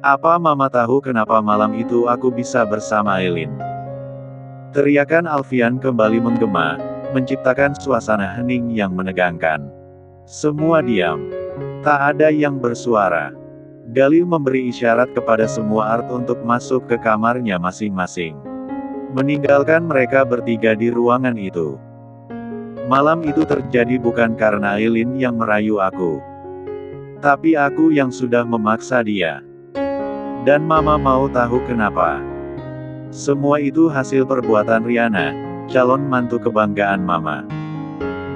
Apa Mama tahu kenapa malam itu aku bisa bersama Aileen? Teriakan Alfian kembali menggema, menciptakan suasana hening yang menegangkan. Semua diam. Tak ada yang bersuara. Galih memberi isyarat kepada semua Art untuk masuk ke kamarnya masing-masing. Meninggalkan mereka bertiga di ruangan itu. Malam itu terjadi bukan karena Aileen yang merayu aku. Tapi aku yang sudah memaksa dia. Dan Mama mau tahu kenapa? Semua itu hasil perbuatan Riana, calon mantu kebanggaan Mama.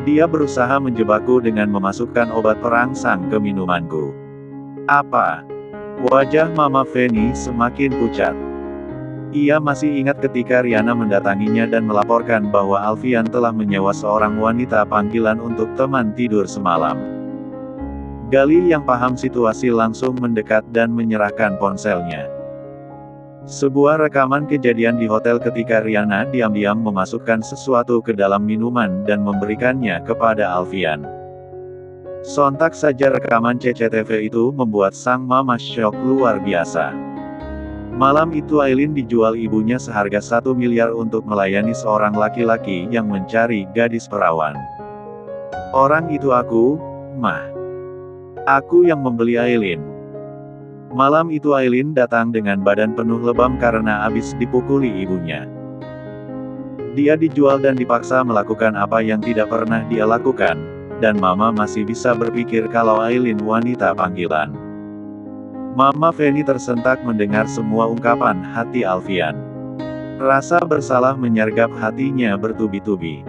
Dia berusaha menjebakku dengan memasukkan obat perangsang ke minumanku. Apa? Wajah Mama Feni semakin pucat. Ia masih ingat ketika Riana mendatanginya dan melaporkan bahwa Alfian telah menyewa seorang wanita panggilan untuk teman tidur semalam. Galih yang paham situasi langsung mendekat dan menyerahkan ponselnya. Sebuah rekaman kejadian di hotel ketika Riana diam-diam memasukkan sesuatu ke dalam minuman dan memberikannya kepada Alfian. Sontak saja rekaman CCTV itu membuat sang Mama syok luar biasa. Malam itu Aileen dijual ibunya seharga 1 miliar untuk melayani seorang laki-laki yang mencari gadis perawan. Orang itu aku, Mah. Aku yang membeli Aileen. Malam itu Aileen datang dengan badan penuh lebam karena habis dipukuli ibunya. Dia dijual dan dipaksa melakukan apa yang tidak pernah dia lakukan, dan Mama masih bisa berpikir kalau Aileen wanita panggilan. Mama Feni tersentak mendengar semua ungkapan hati Alfian. Rasa bersalah menyergap hatinya bertubi-tubi.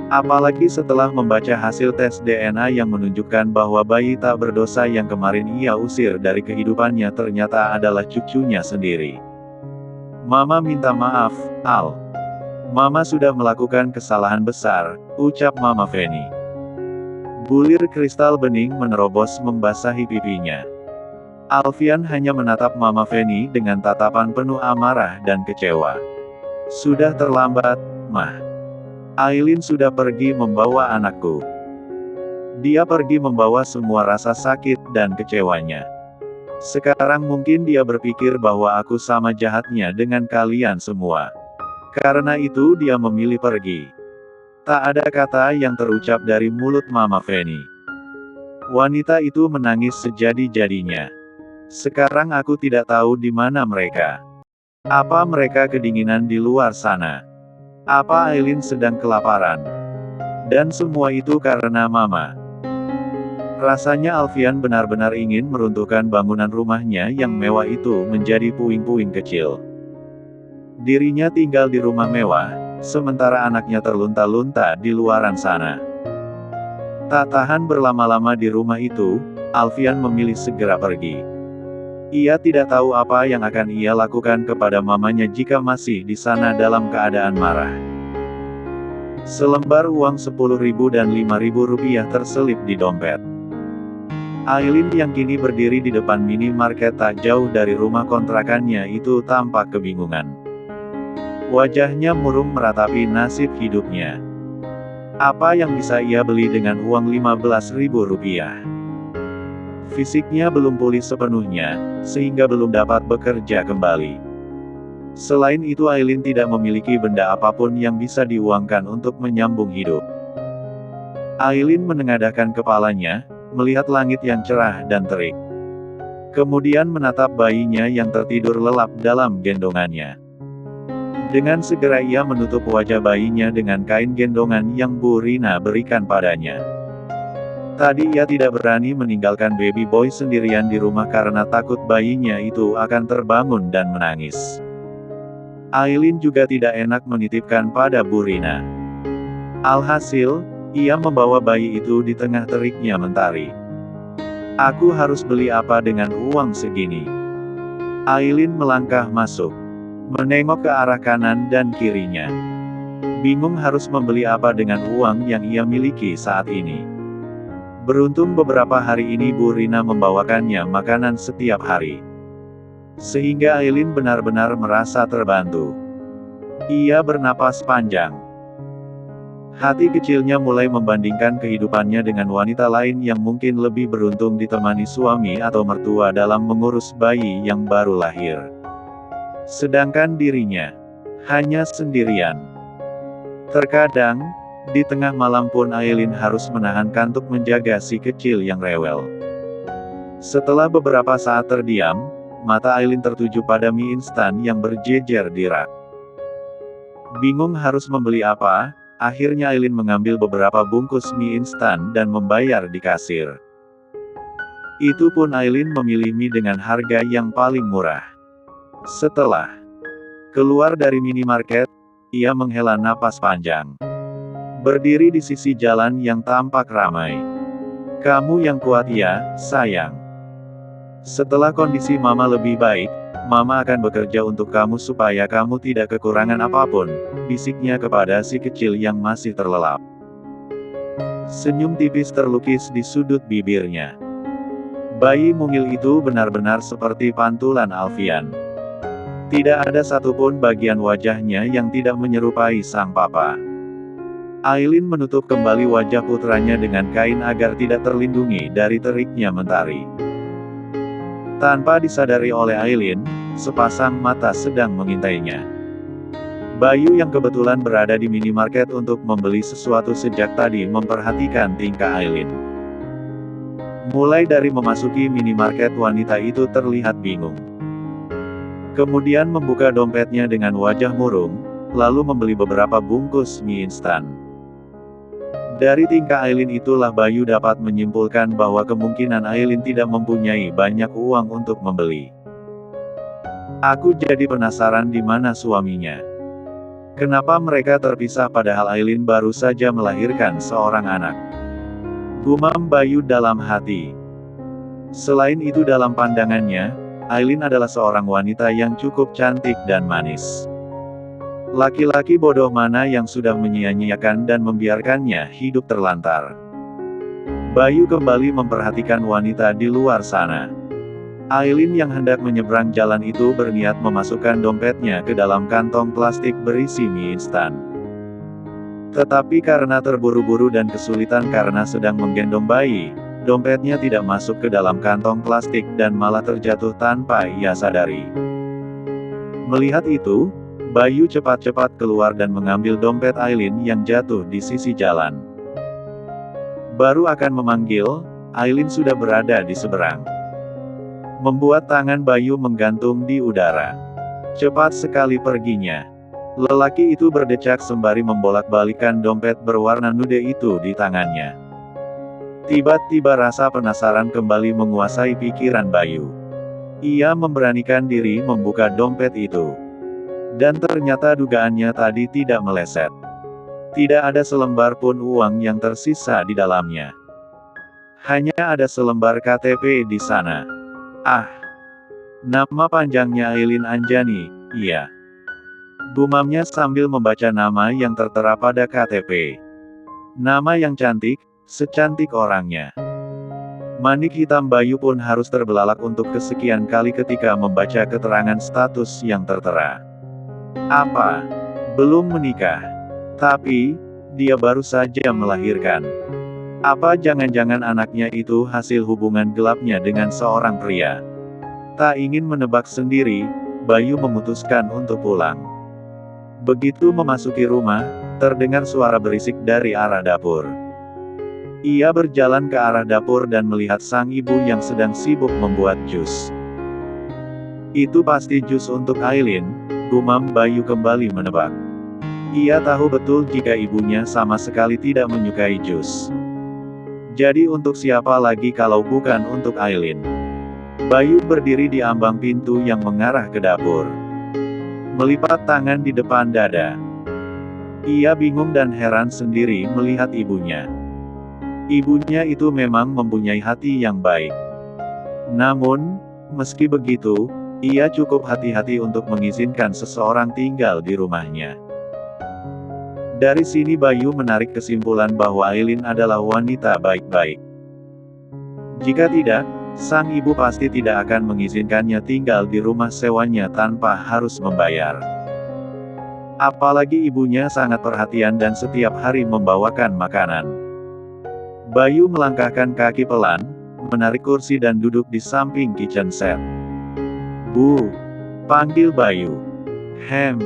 Apalagi setelah membaca hasil tes DNA yang menunjukkan bahwa bayi tak berdosa yang kemarin ia usir dari kehidupannya ternyata adalah cucunya sendiri. Mama minta maaf, Al. Mama sudah melakukan kesalahan besar, ucap Mama Feni. Bulir kristal bening menerobos membasahi pipinya. Alfian hanya menatap Mama Feni dengan tatapan penuh amarah dan kecewa. Sudah terlambat, Mah. Aileen sudah pergi membawa anakku. Dia pergi membawa semua rasa sakit dan kecewanya. Sekarang mungkin dia berpikir bahwa aku sama jahatnya dengan kalian semua. Karena itu dia memilih pergi. Tak ada kata yang terucap dari mulut Mama Feni. Wanita itu menangis sejadi-jadinya. Sekarang aku tidak tahu di mana mereka. Apa mereka kedinginan di luar sana? Apa Aileen sedang kelaparan? Dan semua itu karena Mama. Rasanya Alfian benar-benar ingin meruntuhkan bangunan rumahnya yang mewah itu menjadi puing-puing kecil. Dirinya tinggal di rumah mewah, sementara anaknya terlunta-lunta di luaran sana. Tak tahan berlama-lama di rumah itu, Alfian memilih segera pergi. Ia tidak tahu apa yang akan ia lakukan kepada mamanya jika masih di sana dalam keadaan marah. Selembar uang 10.000 dan 5.000 rupiah terselip di dompet. Aileen yang kini berdiri di depan minimarket tak jauh dari rumah kontrakannya itu tampak kebingungan. Wajahnya murung meratapi nasib hidupnya. Apa yang bisa ia beli dengan uang 15.000 rupiah? Fisiknya belum pulih sepenuhnya, sehingga belum dapat bekerja kembali. Selain itu Aileen tidak memiliki benda apapun yang bisa diuangkan untuk menyambung hidup. Aileen menengadahkan kepalanya, melihat langit yang cerah dan terik. Kemudian menatap bayinya yang tertidur lelap dalam gendongannya. Dengan segera ia menutup wajah bayinya dengan kain gendongan yang Bu Rina berikan padanya. Tadi ia tidak berani meninggalkan baby boy sendirian di rumah karena takut bayinya itu akan terbangun dan menangis. Aileen juga tidak enak menitipkan pada Bu Rina. Alhasil, ia membawa bayi itu di tengah teriknya mentari. Aku harus beli apa dengan uang segini? Aileen melangkah masuk. Menengok ke arah kanan dan kirinya. Bingung harus membeli apa dengan uang yang ia miliki saat ini. Beruntung beberapa hari ini Bu Rina membawakannya makanan setiap hari. Sehingga Aileen benar-benar merasa terbantu. Ia bernapas panjang. Hati kecilnya mulai membandingkan kehidupannya dengan wanita lain yang mungkin lebih beruntung ditemani suami atau mertua dalam mengurus bayi yang baru lahir. Sedangkan dirinya hanya sendirian. Terkadang, di tengah malam pun Aileen harus menahan kantuk menjaga si kecil yang rewel. Setelah beberapa saat terdiam, mata Aileen tertuju pada mie instan yang berjejer di rak. Bingung harus membeli apa, akhirnya Aileen mengambil beberapa bungkus mie instan dan membayar di kasir. Itu pun Aileen memilih mie dengan harga yang paling murah. Setelah keluar dari minimarket, ia menghela napas panjang. Berdiri di sisi jalan yang tampak ramai. "Kamu yang kuat ya, sayang. Setelah kondisi Mama lebih baik, Mama akan bekerja untuk kamu supaya kamu tidak kekurangan apapun," bisiknya kepada si kecil yang masih terlelap. Senyum tipis terlukis di sudut bibirnya. Bayi mungil itu benar-benar seperti pantulan Alfian. Tidak ada satupun bagian wajahnya yang tidak menyerupai sang papa. Aileen menutup kembali wajah putranya dengan kain agar tidak terlindungi dari teriknya mentari. Tanpa disadari oleh Aileen, sepasang mata sedang mengintainya. Bayu yang kebetulan berada di minimarket untuk membeli sesuatu sejak tadi memperhatikan tingkah Aileen. Mulai dari memasuki minimarket, wanita itu terlihat bingung. Kemudian membuka dompetnya dengan wajah murung, lalu membeli beberapa bungkus mie instan. Dari tingkah Aileen itulah Bayu dapat menyimpulkan bahwa kemungkinan Aileen tidak mempunyai banyak uang untuk membeli. "Aku jadi penasaran di mana suaminya. Kenapa mereka terpisah padahal Aileen baru saja melahirkan seorang anak?" gumam Bayu dalam hati. Selain itu dalam pandangannya, Aileen adalah seorang wanita yang cukup cantik dan manis. Laki-laki bodoh mana yang sudah menyia-nyiakan dan membiarkannya hidup terlantar? Bayu kembali memperhatikan wanita di luar sana. Aileen yang hendak menyeberang jalan itu berniat memasukkan dompetnya ke dalam kantong plastik berisi mie instan. Tetapi karena terburu-buru dan kesulitan karena sedang menggendong bayi, dompetnya tidak masuk ke dalam kantong plastik dan malah terjatuh tanpa ia sadari. Melihat itu, Bayu cepat-cepat keluar dan mengambil dompet Aileen yang jatuh di sisi jalan. Baru akan memanggil, Aileen sudah berada di seberang. Membuat tangan Bayu menggantung di udara. Cepat sekali perginya. Lelaki itu berdecak sembari membolak-balikan dompet berwarna nude itu di tangannya. Tiba-tiba rasa penasaran kembali menguasai pikiran Bayu. Ia memberanikan diri membuka dompet itu. Dan ternyata dugaannya tadi tidak meleset. Tidak ada selembar pun uang yang tersisa di dalamnya. Hanya ada selembar KTP di sana. Ah! Nama panjangnya Aileen Anjani, iya. Gumamnya sambil membaca nama yang tertera pada KTP. Nama yang cantik, secantik orangnya. Manik hitam Bayu pun harus terbelalak untuk kesekian kali ketika membaca keterangan status yang tertera. Apa? Belum menikah. Tapi, dia baru saja melahirkan. Apa jangan-jangan anaknya itu hasil hubungan gelapnya dengan seorang pria? Tak ingin menebak sendiri, Bayu memutuskan untuk pulang. Begitu memasuki rumah, terdengar suara berisik dari arah dapur. Ia berjalan ke arah dapur dan melihat sang ibu yang sedang sibuk membuat jus. Itu pasti jus untuk Aileen, gumam Bayu kembali menebak. Ia tahu betul jika ibunya sama sekali tidak menyukai jus. Jadi untuk siapa lagi kalau bukan untuk Aileen? Bayu berdiri di ambang pintu yang mengarah ke dapur. Melipat tangan di depan dada. Ia bingung dan heran sendiri melihat ibunya. Ibunya itu memang mempunyai hati yang baik. Namun, meski begitu, ia cukup hati-hati untuk mengizinkan seseorang tinggal di rumahnya. Dari sini Bayu menarik kesimpulan bahwa Aileen adalah wanita baik-baik. Jika tidak, sang ibu pasti tidak akan mengizinkannya tinggal di rumah sewanya tanpa harus membayar. Apalagi ibunya sangat perhatian dan setiap hari membawakan makanan. Bayu melangkahkan kaki pelan, menarik kursi dan duduk di samping kitchen set. "Bu," panggil Bayu. "Hem."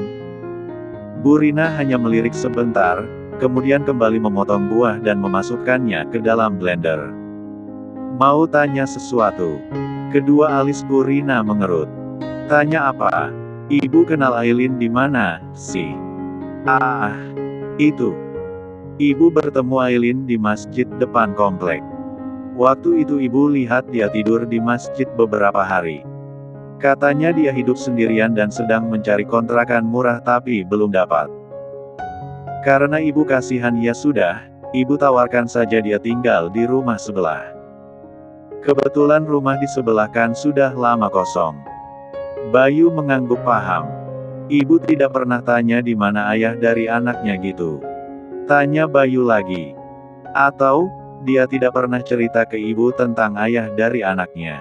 Bu Rina hanya melirik sebentar, kemudian kembali memotong buah dan memasukkannya ke dalam blender. "Mau tanya sesuatu?" Kedua alis Bu Rina mengerut. "Tanya apa?" "Ibu kenal Aileen di mana, sih?" "Ah, itu. Ibu bertemu Aileen di masjid depan komplek. Waktu itu ibu lihat dia tidur di masjid beberapa hari. Katanya dia hidup sendirian dan sedang mencari kontrakan murah tapi belum dapat. Karena ibu kasihan ya sudah, ibu tawarkan saja dia tinggal di rumah sebelah. Kebetulan rumah di sebelah kan sudah lama kosong." Bayu mengangguk paham. Ibu tidak pernah tanya di mana ayah dari anaknya gitu. Tanya Bayu lagi. "Atau, dia tidak pernah cerita ke ibu tentang ayah dari anaknya?"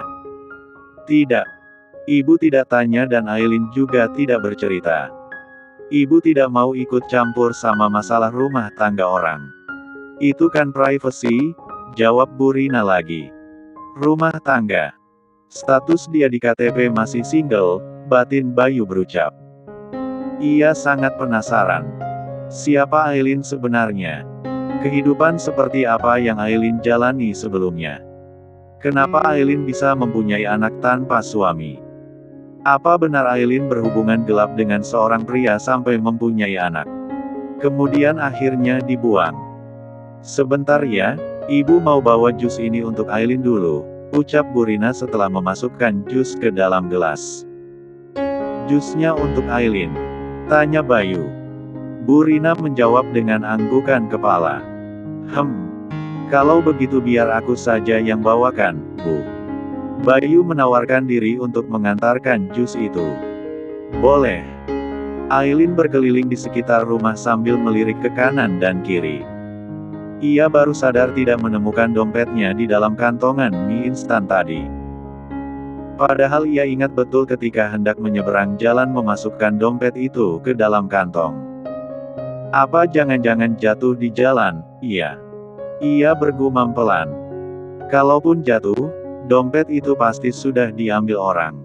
"Tidak. Ibu tidak tanya dan Aileen juga tidak bercerita. Ibu tidak mau ikut campur sama masalah rumah tangga orang. Itu kan privacy," jawab Bu Rina lagi. "Rumah tangga. Status dia di KTP masih single," batin Bayu berucap. Ia sangat penasaran. Siapa Aileen sebenarnya? Kehidupan seperti apa yang Aileen jalani sebelumnya? Kenapa Aileen bisa mempunyai anak tanpa suami? Apa benar Aileen berhubungan gelap dengan seorang pria sampai mempunyai anak? Kemudian akhirnya dibuang. "Sebentar ya, ibu mau bawa jus ini untuk Aileen dulu," ucap Bu Rina setelah memasukkan jus ke dalam gelas. "Jusnya untuk Aileen?" tanya Bayu. Bu Rina menjawab dengan anggukan kepala. Kalau begitu biar aku saja yang bawakan, Bu." Bayu menawarkan diri untuk mengantarkan jus itu. "Boleh." Aileen berkeliling di sekitar rumah sambil melirik ke kanan dan kiri. Ia baru sadar tidak menemukan dompetnya di dalam kantongan mie instan tadi. Padahal ia ingat betul ketika hendak menyeberang jalan memasukkan dompet itu ke dalam kantong. Apa jangan-jangan jatuh di jalan? Ia bergumam pelan. Kalaupun jatuh, dompet itu pasti sudah diambil orang.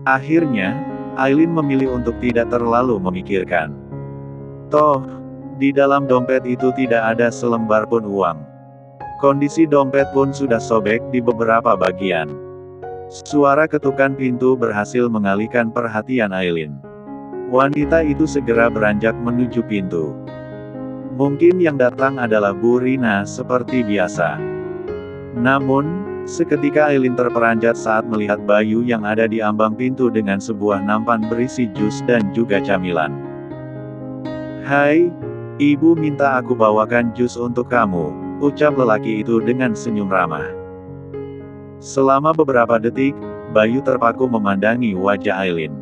Akhirnya, Aileen memilih untuk tidak terlalu memikirkan. Toh, di dalam dompet itu tidak ada selembar pun uang. Kondisi dompet pun sudah sobek di beberapa bagian. Suara ketukan pintu berhasil mengalihkan perhatian Aileen. Wanita itu segera beranjak menuju pintu. Mungkin yang datang adalah Bu Rina seperti biasa. Namun, seketika Aileen terperanjat saat melihat Bayu yang ada di ambang pintu dengan sebuah nampan berisi jus dan juga camilan. "Hai, ibu minta aku bawakan jus untuk kamu," ucap lelaki itu dengan senyum ramah. Selama beberapa detik, Bayu terpaku memandangi wajah Aileen.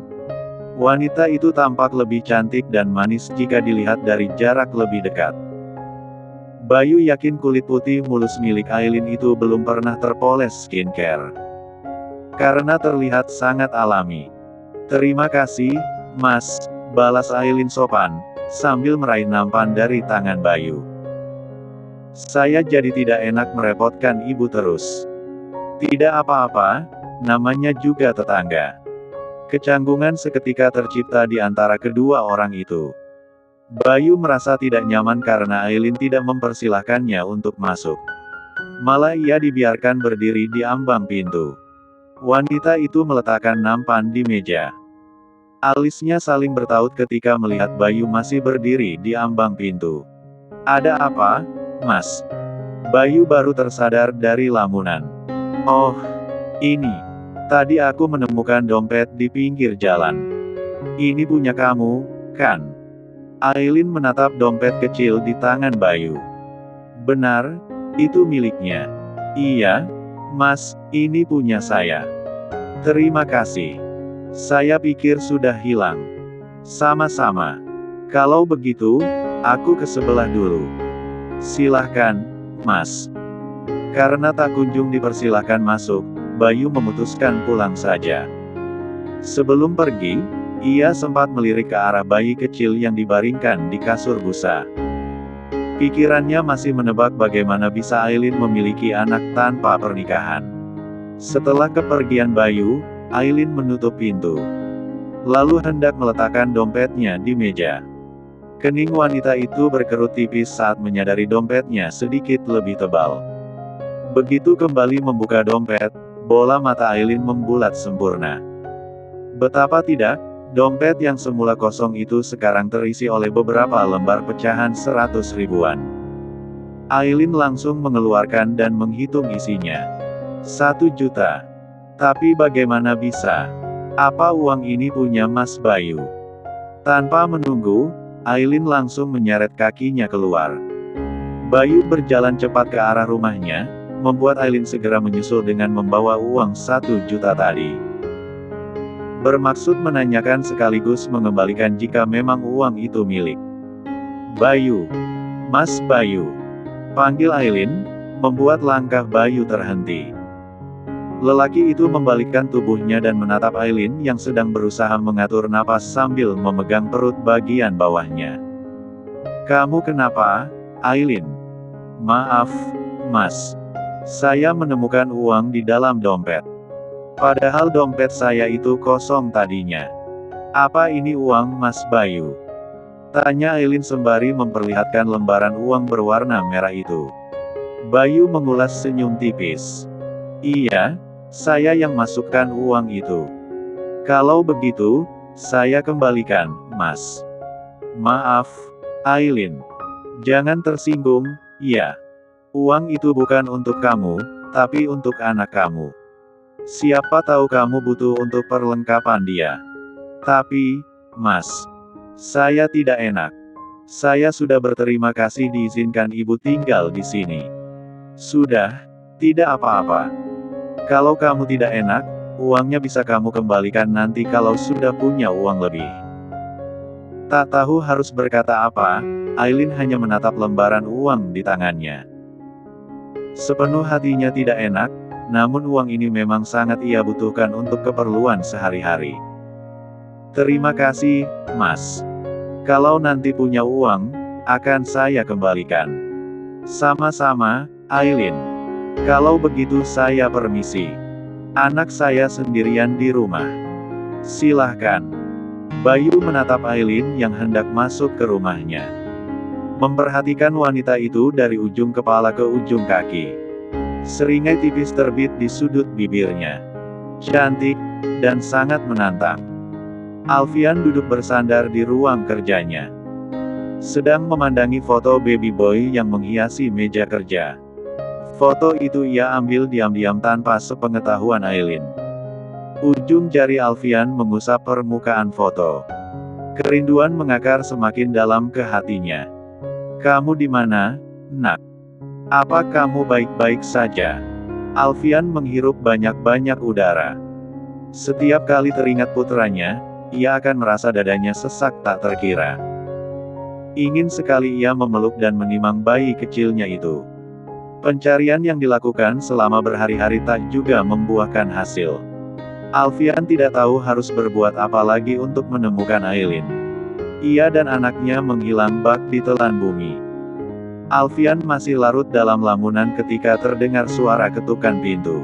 Wanita itu tampak lebih cantik dan manis jika dilihat dari jarak lebih dekat. Bayu yakin kulit putih mulus milik Aileen itu belum pernah terpoles skincare. Karena terlihat sangat alami. "Terima kasih, Mas," balas Aileen sopan, sambil meraih nampan dari tangan Bayu. "Saya jadi tidak enak merepotkan ibu terus." "Tidak apa-apa, namanya juga tetangga." Kecanggungan seketika tercipta di antara kedua orang itu. Bayu merasa tidak nyaman karena Aileen tidak mempersilahkannya untuk masuk. Malah ia dibiarkan berdiri di ambang pintu. Wanita itu meletakkan nampan di meja. Alisnya saling bertaut ketika melihat Bayu masih berdiri di ambang pintu. "Ada apa, Mas?" Bayu baru tersadar dari lamunan. "Oh, ini. Tadi aku menemukan dompet di pinggir jalan. Ini punya kamu, kan?" Aileen menatap dompet kecil di tangan Bayu. "Benar, itu miliknya." "Iya, Mas, ini punya saya." "Terima kasih. Saya pikir sudah hilang." "Sama-sama. Kalau begitu, aku ke sebelah dulu." "Silahkan, Mas." Karena tak kunjung dipersilahkan masuk, Bayu memutuskan pulang saja. Sebelum pergi, Ia sempat melirik ke arah bayi kecil yang dibaringkan di kasur busa. Pikirannya masih menebak bagaimana bisa Aileen memiliki anak tanpa pernikahan. Setelah kepergian Bayu, Aileen menutup pintu. Lalu hendak meletakkan dompetnya di meja. Kening wanita itu berkerut tipis saat menyadari dompetnya sedikit lebih tebal. Begitu kembali membuka dompet, bola mata Aileen membulat sempurna. Betapa tidak, dompet yang semula kosong itu sekarang terisi oleh beberapa lembar pecahan 100 ribuan. Aileen langsung mengeluarkan dan menghitung isinya. 1 juta. Tapi bagaimana bisa? Apa uang ini punya Mas Bayu? Tanpa menunggu, Aileen langsung menyeret kakinya keluar. Bayu berjalan cepat ke arah rumahnya, membuat Aileen segera menyusul dengan membawa uang 1 juta tadi. Bermaksud menanyakan sekaligus mengembalikan jika memang uang itu milik Bayu. Mas Bayu, panggil Aileen, membuat langkah Bayu terhenti. Lelaki itu membalikkan tubuhnya dan menatap Aileen yang sedang berusaha mengatur napas sambil memegang perut bagian bawahnya. Kamu kenapa, Aileen? Maaf, Mas. Saya menemukan uang di dalam dompet. Padahal dompet saya itu kosong tadinya. Apa ini uang Mas Bayu? Tanya Aileen sembari memperlihatkan lembaran uang berwarna merah itu. Bayu mengulas senyum tipis. Iya, saya yang masukkan uang itu. Kalau begitu, saya kembalikan, Mas. Maaf, Aileen. Jangan tersinggung, ya. Uang itu bukan untuk kamu, tapi untuk anak kamu. Siapa tahu kamu butuh untuk perlengkapan dia. Tapi, Mas, saya tidak enak. Saya sudah berterima kasih diizinkan ibu tinggal di sini. Sudah, tidak apa-apa. Kalau kamu tidak enak, uangnya bisa kamu kembalikan nanti kalau sudah punya uang lebih. Tak tahu harus berkata apa, Aileen hanya menatap lembaran uang di tangannya. Sepenuh hatinya tidak enak, namun uang ini memang sangat ia butuhkan untuk keperluan sehari-hari. Terima kasih, Mas. Kalau nanti punya uang, akan saya kembalikan. Sama-sama, Aileen. Kalau begitu saya permisi. Anak saya sendirian di rumah. Silahkan. Bayu menatap Aileen yang hendak masuk ke rumahnya. Memperhatikan wanita itu dari ujung kepala ke ujung kaki. Seringai tipis terbit di sudut bibirnya. Cantik, dan sangat menantang. Alfian duduk bersandar di ruang kerjanya. Sedang memandangi foto baby boy yang menghiasi meja kerja. Foto itu ia ambil diam-diam tanpa sepengetahuan Aileen. Ujung jari Alfian mengusap permukaan foto. Kerinduan mengakar semakin dalam ke hatinya. Kamu di mana, Nak? Apa kamu baik-baik saja? Alfian menghirup banyak-banyak udara. Setiap kali teringat putranya, ia akan merasa dadanya sesak tak terkira. Ingin sekali ia memeluk dan menimang bayi kecilnya itu. Pencarian yang dilakukan selama berhari-hari tak juga membuahkan hasil. Alfian tidak tahu harus berbuat apa lagi untuk menemukan Aileen. Ia dan anaknya menghilang bak di telan bumi. Alfian masih larut dalam lamunan ketika terdengar suara ketukan pintu.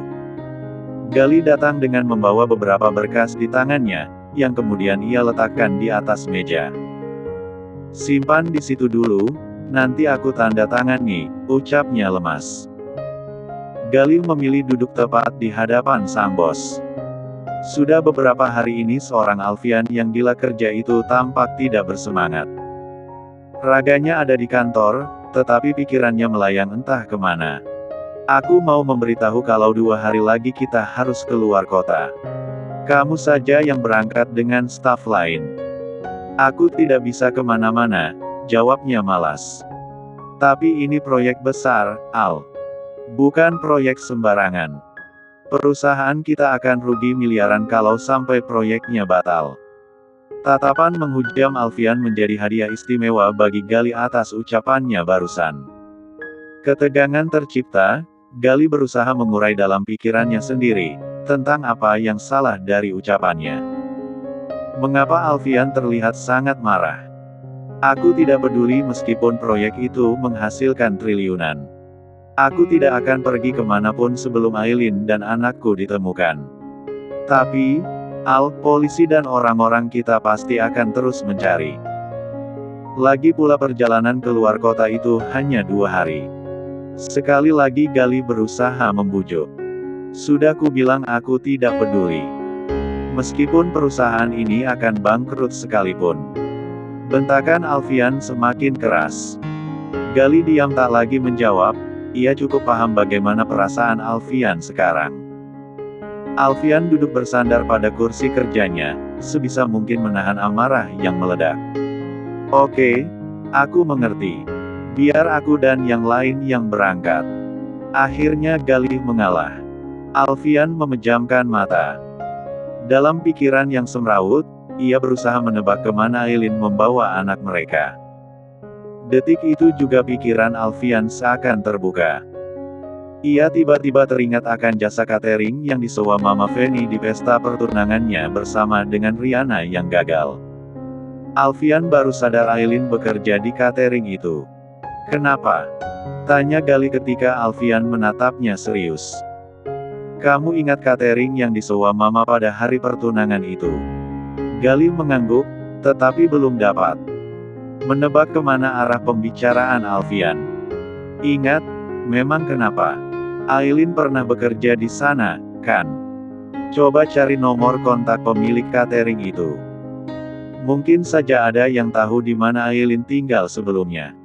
Gali datang dengan membawa beberapa berkas di tangannya, yang kemudian ia letakkan di atas meja. Simpan di situ dulu, nanti aku tanda tangani, ucapnya lemas. Gali memilih duduk tepat di hadapan sang bos. Sudah beberapa hari ini seorang Alfian yang gila kerja itu tampak tidak bersemangat. Raganya ada di kantor, tetapi pikirannya melayang entah kemana. Aku mau memberitahu kalau 2 hari lagi kita harus keluar kota. Kamu saja yang berangkat dengan staf lain. Aku tidak bisa kemana-mana, jawabnya malas. Tapi ini proyek besar, Al. Bukan proyek sembarangan. Perusahaan kita akan rugi miliaran kalau sampai proyeknya batal. Tatapan menghujam Alfian menjadi hadiah istimewa bagi Gali atas ucapannya barusan. Ketegangan tercipta, Gali berusaha mengurai dalam pikirannya sendiri, tentang apa yang salah dari ucapannya. Mengapa Alfian terlihat sangat marah? Aku tidak peduli meskipun proyek itu menghasilkan triliunan. Aku tidak akan pergi kemanapun sebelum Aileen dan anakku ditemukan. Tapi, Al, polisi dan orang-orang kita pasti akan terus mencari. Lagi pula perjalanan keluar kota itu hanya 2 hari. Sekali lagi Gali berusaha membujuk. Sudah ku bilang aku tidak peduli. Meskipun perusahaan ini akan bangkrut sekalipun. Bentakan Alfian semakin keras. Gali diam tak lagi menjawab, ia cukup paham bagaimana perasaan Alfian sekarang. Alfian duduk bersandar pada kursi kerjanya, sebisa mungkin menahan amarah yang meledak. Oke, aku mengerti. Biar aku dan yang lain yang berangkat. Akhirnya Gali mengalah. Alfian memejamkan mata. Dalam pikiran yang semrawut, ia berusaha menebak kemana Aileen membawa anak mereka. Detik itu juga pikiran Alfian seakan terbuka. Ia tiba-tiba teringat akan jasa catering yang disewa Mama Fanny di pesta pertunangannya bersama dengan Riana yang gagal. Alfian baru sadar Aileen bekerja di catering itu. Kenapa? Tanya Gali ketika Alfian menatapnya serius. Kamu ingat catering yang disewa Mama pada hari pertunangan itu? Gali mengangguk, tetapi belum dapat menebak kemana arah pembicaraan Alfian. Ingat, memang kenapa? Aileen pernah bekerja di sana, kan? Coba cari nomor kontak pemilik catering itu. Mungkin saja ada yang tahu di mana Aileen tinggal sebelumnya.